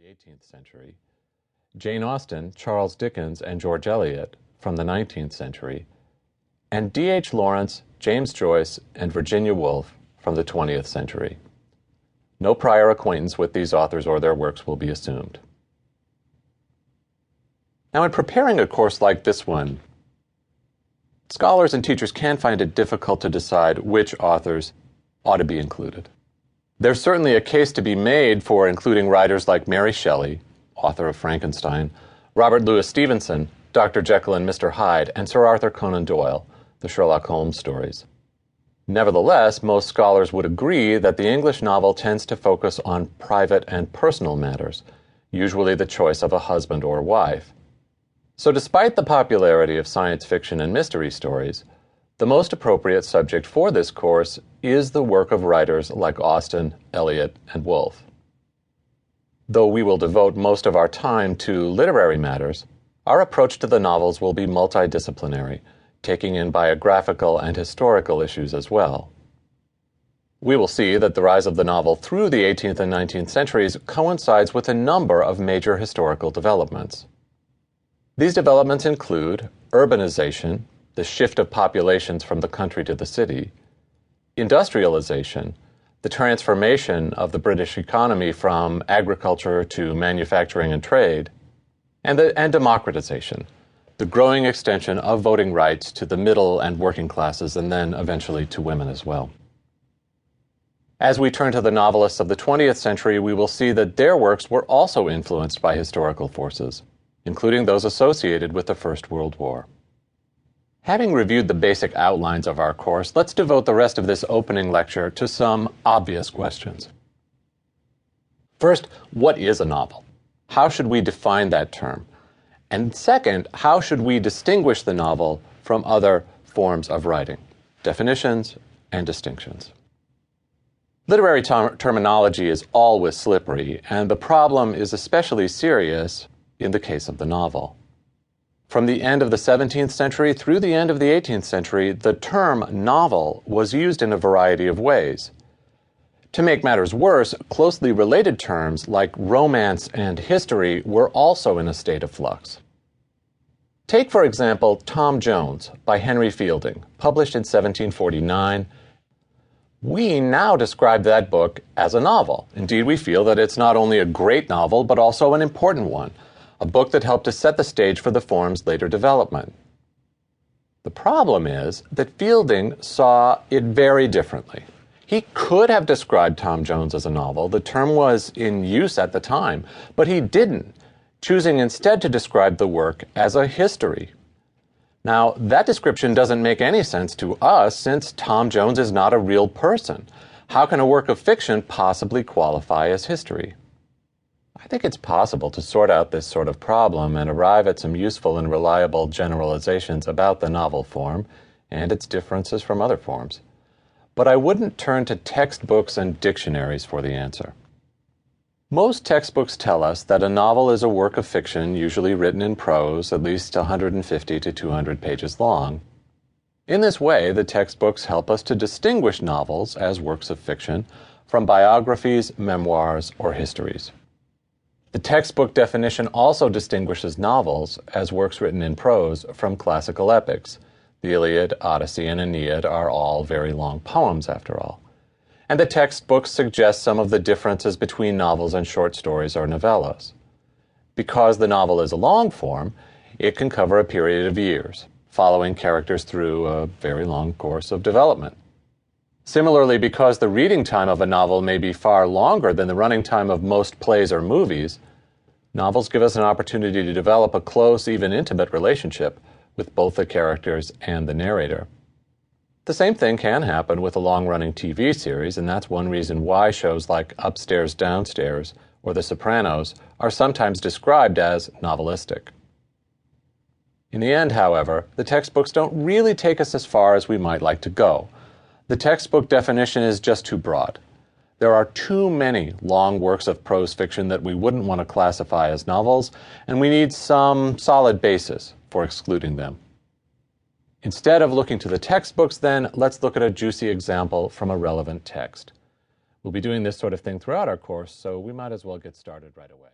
18th century, Jane Austen, Charles Dickens, and George Eliot from the 19th century, and D.H. Lawrence, James Joyce, and Virginia Woolf from the 20th century. No prior acquaintance with these authors or their works will be assumed. Now, in preparing a course like this one, scholars and teachers can find it difficult to decide which authors ought to be included. There's certainly a case to be made for including writers like Mary Shelley, author of Frankenstein, Robert Louis Stevenson, Dr. Jekyll and Mr. Hyde, and Sir Arthur Conan Doyle, the Sherlock Holmes stories. Nevertheless, most scholars would agree that the English novel tends to focus on private and personal matters, usually the choice of a husband or wife. So despite the popularity of science fiction and mystery stories, the most appropriate subject for this course is the work of writers like Austen, Eliot, and Woolf. Though we will devote most of our time to literary matters, our approach to the novels will be multidisciplinary, taking in biographical and historical issues as well. We will see that the rise of the novel through the 18th and 19th centuries coincides with a number of major historical developments. These developments include urbanization, the shift of populations from the country to the city, industrialization, the transformation of the British economy from agriculture to manufacturing and trade, and democratization, the growing extension of voting rights to the middle and working classes, and then eventually to women as well. As we turn to the novelists of the 20th century, we will see that their works were also influenced by historical forces, including those associated with the First World War. Having reviewed the basic outlines of our course, let's devote the rest of this opening lecture to some obvious questions. First, what is a novel? How should we define that term? And second, how should we distinguish the novel from other forms of writing? Definitions and distinctions. Literary terminology is always slippery, and the problem is especially serious in the case of the novel. From the end of the 17th century through the end of the 18th century, the term novel was used in a variety of ways. To make matters worse, closely related terms like romance and history were also in a state of flux. Take, for example, Tom Jones by Henry Fielding, published in 1749. We now describe that book as a novel. Indeed, we feel that it's not only a great novel, but also an important one, a book that helped to set the stage for the form's later development. The problem is that Fielding saw it very differently. He could have described Tom Jones as a novel. The term was in use at the time, but he didn't, choosing instead to describe the work as a history. Now, that description doesn't make any sense to us since Tom Jones is not a real person. How can a work of fiction possibly qualify as history? I think it's possible to sort out this sort of problem and arrive at some useful and reliable generalizations about the novel form and its differences from other forms. But I wouldn't turn to textbooks and dictionaries for the answer. Most textbooks tell us that a novel is a work of fiction usually written in prose, at least 150 to 200 pages long. In this way, the textbooks help us to distinguish novels as works of fiction from biographies, memoirs, or histories. The textbook definition also distinguishes novels as works written in prose from classical epics. The Iliad, Odyssey, and Aeneid are all very long poems, after all. And the textbooks suggest some of the differences between novels and short stories or novellas. Because the novel is a long form, it can cover a period of years, following characters through a very long course of development. Similarly, because the reading time of a novel may be far longer than the running time of most plays or movies, novels give us an opportunity to develop a close, even intimate relationship with both the characters and the narrator. The same thing can happen with a long-running TV series, and that's one reason why shows like Upstairs, Downstairs or The Sopranos are sometimes described as novelistic. In the end, however, the textbooks don't really take us as far as we might like to go. The textbook definition is just too broad. There are too many long works of prose fiction that we wouldn't want to classify as novels, and we need some solid basis for excluding them. Instead of looking to the textbooks, then, let's look at a juicy example from a relevant text. We'll be doing this sort of thing throughout our course, so we might as well get started right away.